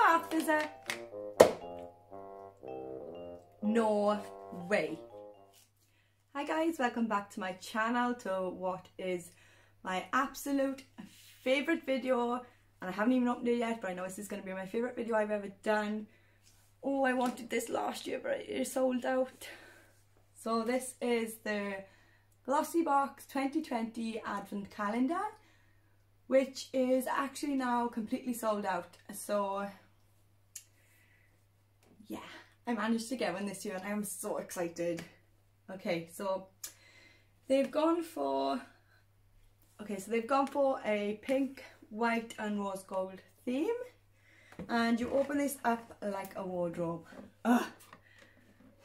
bath visit. No way. Hi guys, welcome back to my channel, to what is my absolute favourite video, and I haven't even opened it yet, but I know this is going to be my favourite video I've ever done. Oh, I wanted this last year, but it is sold out. So this is the GLOSSYBOX 2020 Advent Calendar, which is actually now completely sold out. So yeah, I managed to get one this year and I am so excited. Okay, so they've gone for a pink, white and rose gold theme, and you open this up like a wardrobe. Ugh.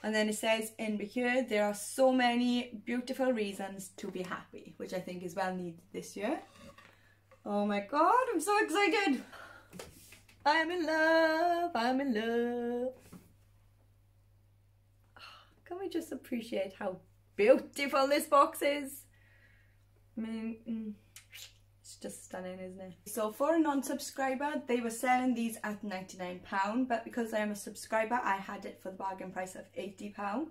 And then it says in here, there are so many beautiful reasons to be happy, which I think is well needed this year. Oh my god, I'm so excited. I'm in love, I'm in love. Can we just appreciate how beautiful this box is? I mean, it's just stunning, isn't it? So for a non-subscriber, they were selling these at £99, but because I am a subscriber, I had it for the bargain price of £80.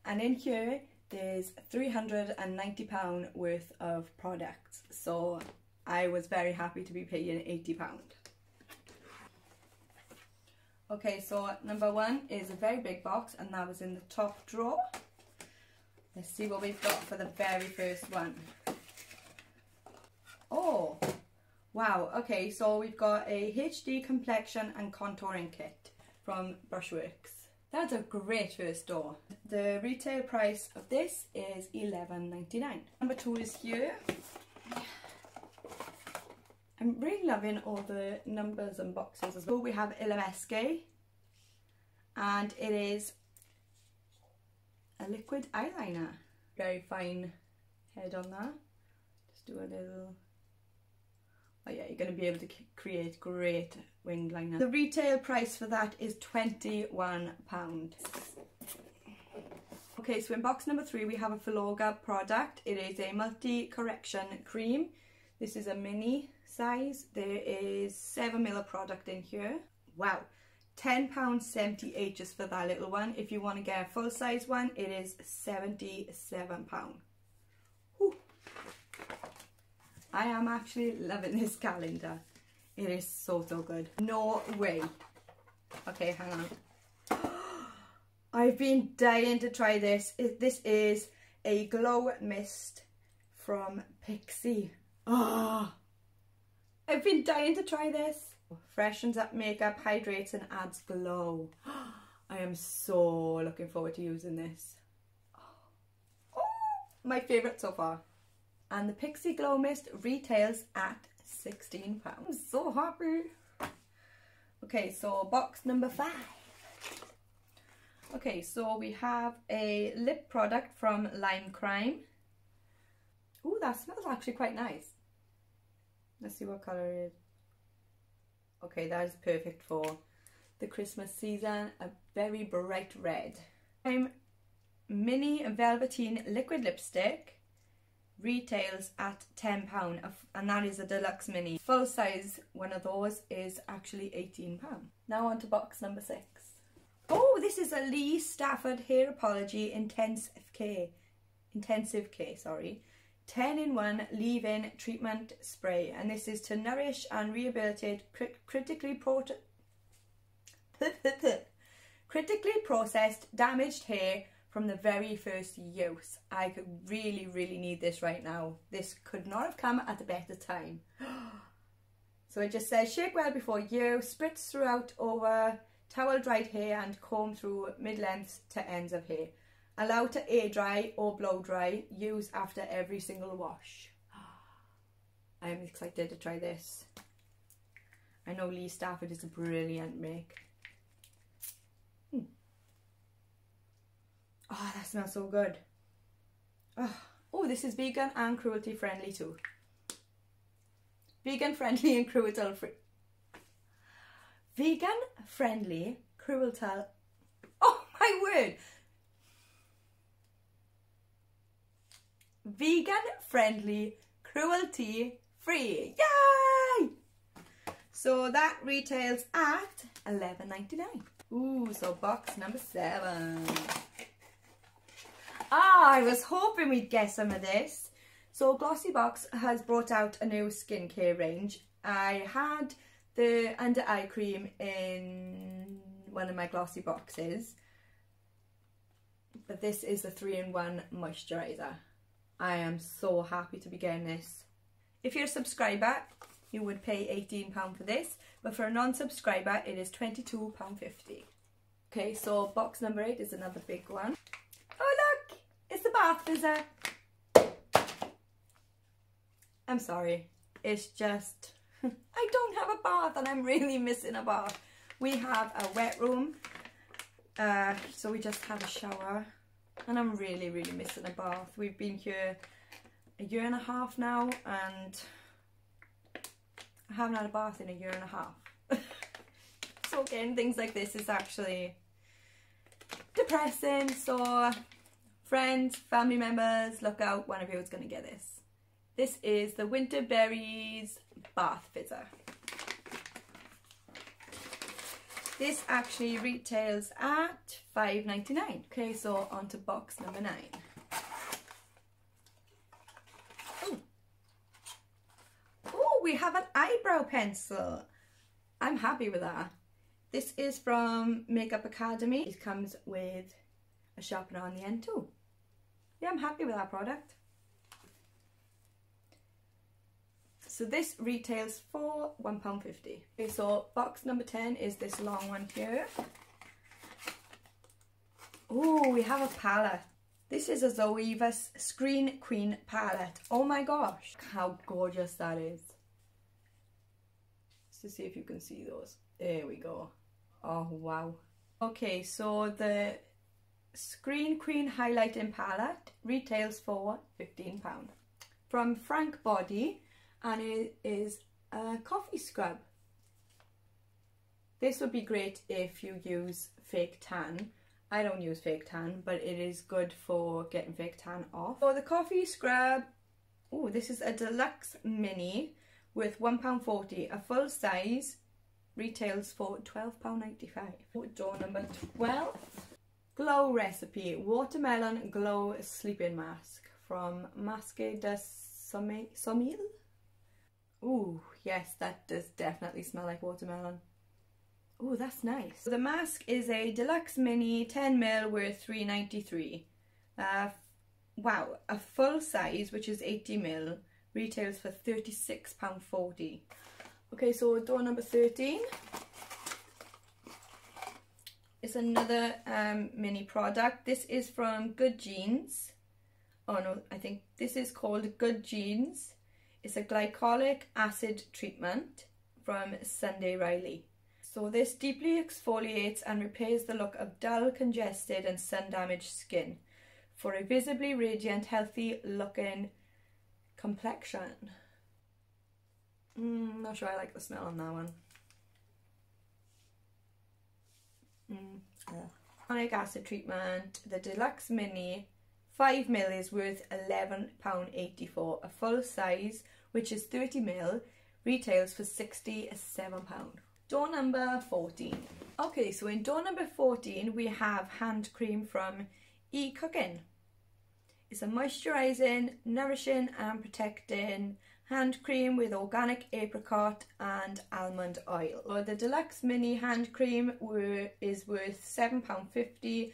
And in here, there's £390 worth of products. So I was very happy to be paying £80. Okay, so number one is a very big box, and that was in the top drawer. Let's see what we've got for the very first one. Oh, wow. Okay, so we've got a HD complexion and contouring kit from Brushworks. That's a great first store. The retail price of this is £11.99. Number two is here. I'm really loving all the numbers and boxes as well. We have Ilamesque, and it is a liquid eyeliner. Very fine head on that. Just do a little... Oh yeah, you're going to be able to create great winged liner. The retail price for that is £21. Okay, so in box number three we have a Filorga product. It is a multi-correction cream. This is a mini size. There is 7ml of product in here. Wow, £10.78 just for that little one. If you want to get a full size one, it is £77. Whew. I am actually loving this calendar. It is so good. No way. Okay, hang on. I've been dying to try this. This is a glow mist from Pixi. Oh, I've been dying to try this. Freshens up makeup, hydrates and adds glow. I am so looking forward to using this. Oh, my favourite so far. And the Pixi Glow Mist retails at £16. I'm so happy. Okay, so box number 5. Okay, so we have a lip product from Lime Crime. Ooh, that smells actually quite nice. Let's see what colour it is. Okay, that is perfect for the Christmas season. A very bright red. Mini Velveteen Liquid Lipstick retails at £10, and that is a deluxe mini. Full size one of those is actually £18. Now on to box number 6. Oh, this is a Lee Stafford Hair Apology Intensive Care, sorry. 10-in-1 leave-in treatment spray, and this is to nourish and rehabilitate critically processed damaged hair from the very first use. I could really need this right now. This could not have come at a better time. So it just says, shake well before use, spritz throughout over towel dried hair and comb through mid-lengths to ends of hair. Allow to air dry or blow dry. Use after every single wash. I am excited to try this. I know Lee Stafford is a brilliant make. Oh, that smells so good. Oh, this is vegan and cruelty friendly too. Vegan friendly and cruelty free. Vegan friendly, cruelty. Oh my word! Vegan friendly, cruelty free. Yay! So that retails at $11.99. Ooh, so box number 7. I was hoping we'd get some of this. So GLOSSYBOX has brought out a new skincare range. I had the under eye cream in one of my glossy boxes, but this is a 3-in-1 moisturiser. I am so happy to be getting this. If you're a subscriber, you would pay £18 for this, but for a non-subscriber it is £22.50. Okay, so box number 8 is another big one. Oh look, it's the bath fizzer. I'm sorry, it's just I don't have a bath and I'm really missing a bath. We have a wet room, so we just have a shower, and I'm really missing a bath. We've been here a year and a half now and I haven't had a bath in a year and a half. So getting things like this is actually depressing. So friends, family members, look out, one of you is going to get this. This is the Winter Berries Bath Fizzer. This actually retails at $5.99. Okay, so on to box number 9. Oh, we have an eyebrow pencil. I'm happy with that. This is from Makeup Academy. It comes with a sharpener on the end too. Yeah, I'm happy with that product. So this retails for £1.50. Okay, so box number 10 is this long one here. Oh, we have a palette. This is a Zoeva's Screen Queen palette. Oh my gosh, how gorgeous that is. Let's just see if you can see those. There we go. Oh wow. Okay, so the Screen Queen highlighting palette retails for £15. From Frank Body, and it is a coffee scrub. This would be great if you use fake tan. I don't use fake tan, but it is good for getting fake tan off. For the coffee scrub, oh, this is a deluxe mini with £1.40. A full size retails for £12.95. Door number 12. Glow Recipe Watermelon Glow Sleeping Mask from Masque de Sommeil. Ooh, yes, that does definitely smell like watermelon. Ooh, that's nice. So the mask is a deluxe mini 10ml worth $3.93. Wow, a full size, which is 80ml, retails for £36.40. Okay, so door number 13. It's another mini product. This is from Good Jeans. Oh no, I think this is called Good Jeans. It's a glycolic acid treatment from Sunday Riley. So this deeply exfoliates and repairs the look of dull, congested and sun-damaged skin for a visibly radiant, healthy looking complexion. Not sure I like the smell on that one. Glycolic acid treatment, the deluxe mini 5ml is worth £11.84. A full size, which is 30ml, retails for £67. Door number 14. Okay, so in door number 14 we have hand cream from eCooking. It's a moisturising, nourishing and protecting hand cream with organic apricot and almond oil. So the deluxe mini hand cream is worth £7.50.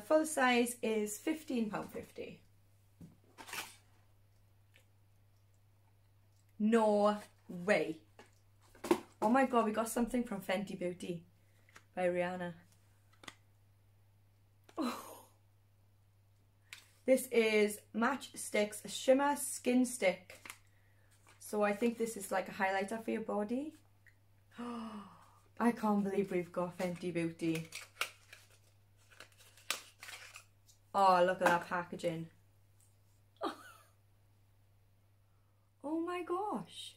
Full size is £15.50. No way. Oh my god, we got something from Fenty Beauty by Rihanna. Oh. This is Match Sticks Shimmer Skin Stick. So I think this is like a highlighter for your body. Oh, I can't believe we've got Fenty Beauty. Oh, look at that packaging. Oh my gosh.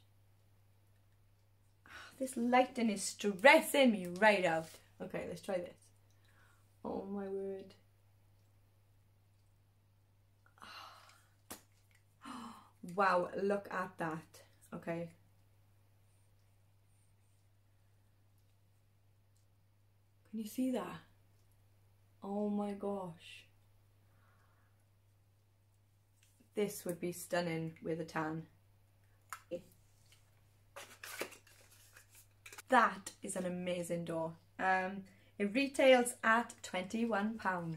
This lighting is stressing me right out. Okay, let's try this. Oh my word. Wow, look at that. Okay. Can you see that? Oh my gosh. This would be stunning with a tan. That is an amazing door. It retails at £21.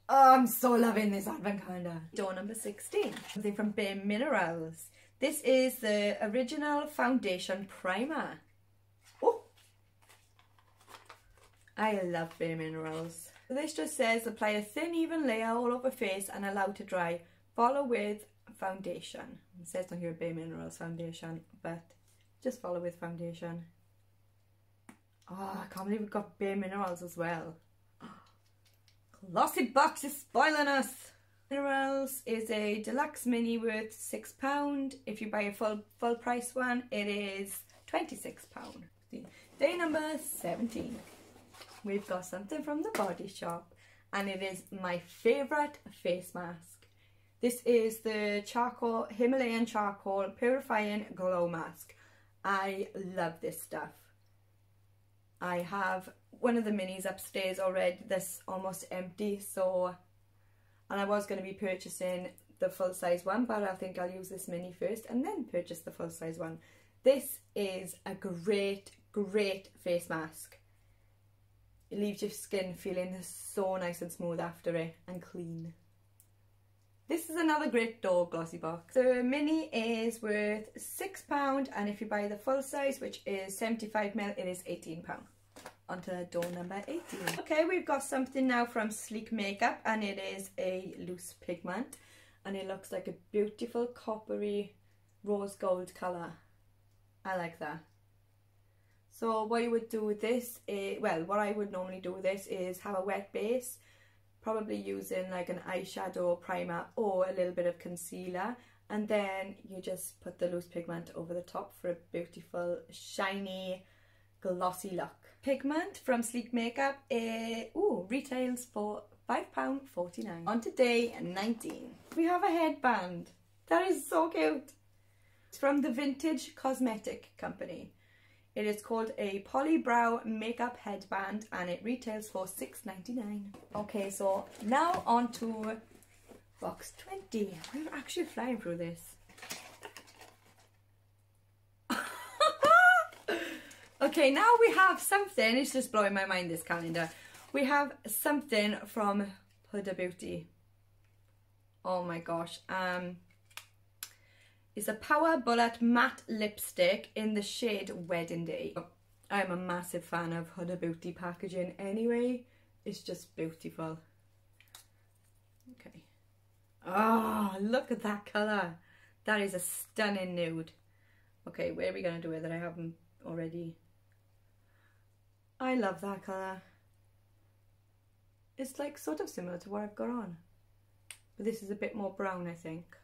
Oh, I'm so loving this advent calendar. Door number 16. Something from Bare Minerals. This is the original foundation primer. Oh, I love Bare Minerals. So this just says apply a thin even layer all over face and allow to dry. Follow with foundation. It says on here Bare Minerals foundation, but just follow with foundation. Oh, I can't believe we've got Bare Minerals as well. GLOSSYBOX is spoiling us. Minerals is a deluxe mini worth £6. If you buy a full price one, it is £26. Day number 17. We've got something from the Body Shop, and it is my favourite face mask. This is the Himalayan charcoal purifying glow mask. I love this stuff. I have one of the minis upstairs already, this almost empty, so, and I was going to be purchasing the full size one, but I think I'll use this mini first and then purchase the full size one. This is a great face mask. It leaves your skin feeling so nice and smooth after it, and clean. This is another great door GLOSSYBOX. The mini is worth £6, and if you buy the full size, which is 75ml, it is £18. On to door number 18. Okay, we've got something now from Sleek Makeup, and it is a loose pigment, and it looks like a beautiful coppery rose gold colour. I like that. So what you would do with this is, well, what I would normally do with this is have a wet base, probably using like an eyeshadow primer or a little bit of concealer, and then you just put the loose pigment over the top for a beautiful shiny glossy look. Pigment from Sleek Makeup retails for £5.49. On to day 19. We have a headband. That is so cute. It's from the Vintage Cosmetic Company. It is called a Polybrow Makeup Headband, and it retails for £6.99. Okay, so now on to box 20. We're actually flying through this. Okay, now we have something, it's just blowing my mind, this calendar. We have something from Huda Beauty. Oh my gosh. It's a Power Bullet Matte Lipstick in the shade Wedding Day. I'm a massive fan of Huda Beauty packaging anyway. It's just beautiful. Okay. Oh, look at that colour. That is a stunning nude. Okay, where are we going to do it that I haven't already? I love that colour. It's like sort of similar to what I've got on. But this is a bit more brown, I think.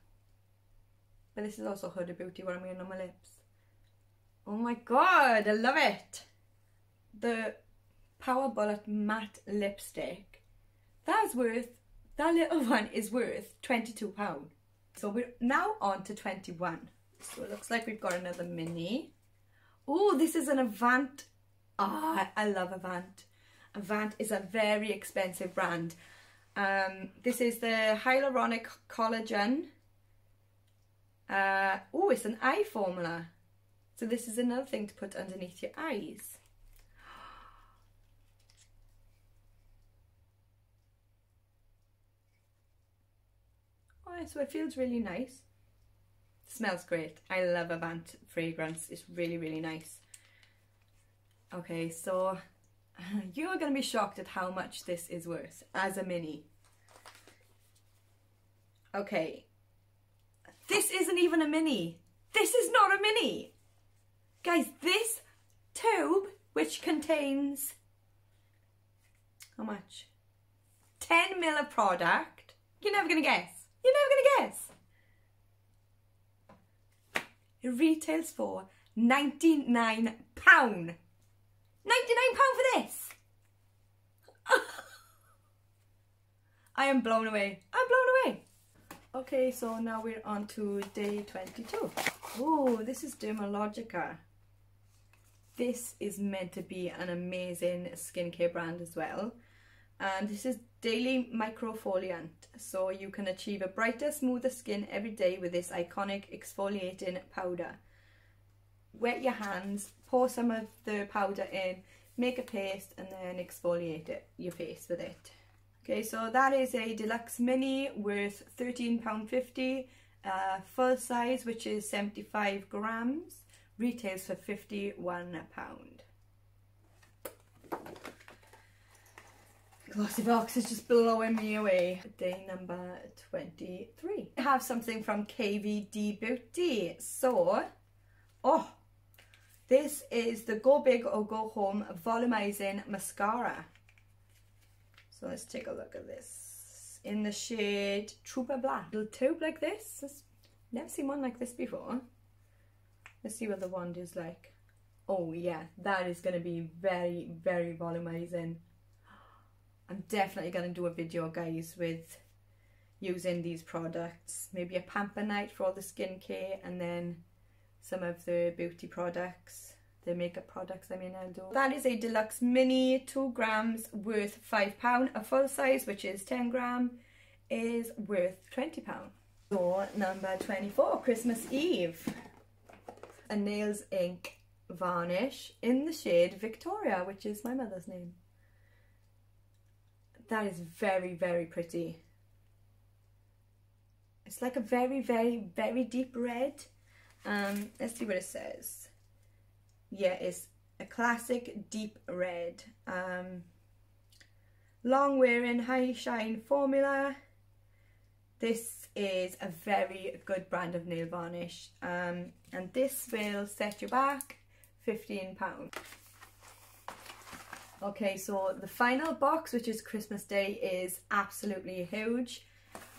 But this is also Huda Beauty, what I'm wearing on my lips. Oh my god, I love it! The Power Bullet Matte Lipstick. That little one is worth £22. So we're now on to 21. So it looks like we've got another mini. Oh, this is an Avant. Ah, I love Avant. Avant is a very expensive brand. This is the Hyaluronic Collagen. Oh, it's an eye formula. So this is another thing to put underneath your eyes. Oh, so it feels really nice. Smells great. I love Avant fragrance. It's really nice. Okay, so you're going to be shocked at how much this is worth as a mini. Okay. This isn't even a mini. This is not a mini. Guys, this tube, which contains, how much? 10ml of product. You're never going to guess. You're never going to guess. It retails for £99. £99 for this. I am blown away. I'm blown away. Okay, so now we're on to day 22. Oh, this is Dermalogica. this is meant to be an amazing skincare brand as well. And this is daily microfoliant, so you can achieve a brighter, smoother skin every day with this iconic exfoliating powder. Wet your hands, pour some of the powder in, make a paste, and then exfoliate your face with it. Okay, so that is a deluxe mini worth £13.50, full size, which is 75 grams, retails for £51. Glossybox is just blowing me away. Day number 23. I have something from KVD Beauty. So, this is the Go Big or Go Home Volumizing Mascara. So let's take a look at this. In the shade Trooper Black. Little tube like this. I've never seen one like this before. Let's see what the wand is like. Oh yeah, that is going to be very, very volumizing. I'm definitely going to do a video, guys, with using these products. Maybe a pamper night for all the skincare, and then some of the beauty products, the makeup products, I mean, I'll do. That is a deluxe mini, 2 grams, worth £5. A full size, which is 10 gram, is worth £20. So, number 24, Christmas Eve. A Nails Ink varnish in the shade Victoria, which is my mother's name. That is very, very pretty. It's like a very, very, very deep red. Let's see what it says. Yeah, it's a classic deep red. Long wearing, high shine formula. This is a very good brand of nail varnish. And this will set you back £15. Okay, so the final box, which is Christmas Day, is absolutely huge,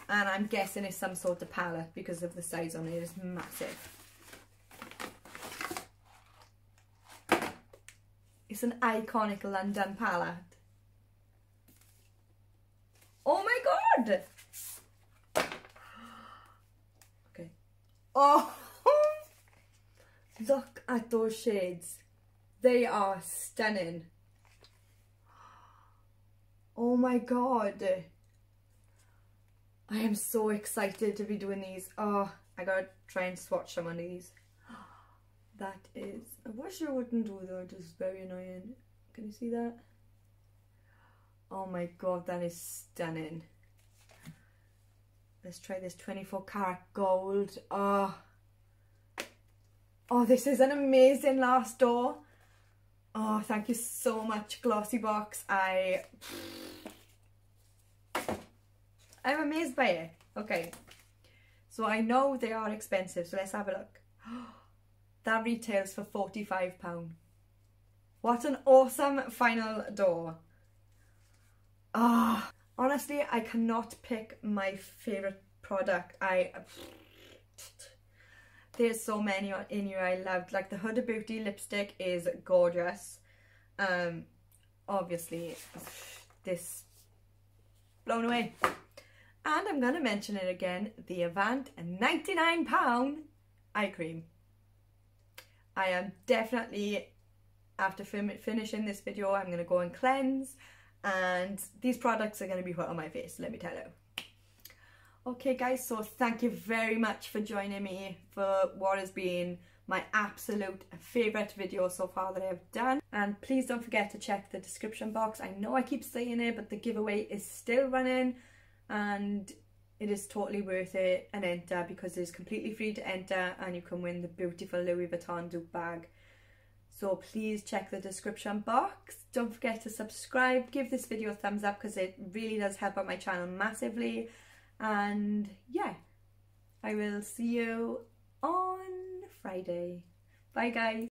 and I'm guessing it's some sort of palette because of the size on it. It's massive. It's an iconic London palette. Oh my god! Okay. Oh! Look at those shades. They are stunning. Oh my god. I am so excited to be doing these. Oh, I gotta try and swatch some of these. That is, I wish I wouldn't do that, it's very annoying. Can you see that? Oh my god, that is stunning. Let's try this 24 karat gold. Oh, this is an amazing last door. Oh, thank you so much, Glossybox. I'm amazed by it. Okay, so I know they are expensive, so let's have a look. That retails for £45. What an awesome final door. Honestly, I cannot pick my favourite product. There's so many in here I loved. Like the Huda Beauty lipstick is gorgeous. Obviously, this blown away. And I'm going to mention it again, the Avant £99 eye cream. I am definitely, after finishing this video, I'm going to go and cleanse. And these products are going to be put on my face, let me tell you. Okay guys, so thank you very much for joining me for what has been my absolute favourite video so far that I have done. And please don't forget to check the description box. I know I keep saying it, but the giveaway is still running and it is totally worth it and enter, because it is completely free to enter and you can win the beautiful Louis Vuitton dupe bag. So please check the description box. Don't forget to subscribe, give this video a thumbs up because it really does help out my channel massively. And yeah, I will see you on Friday. Bye guys.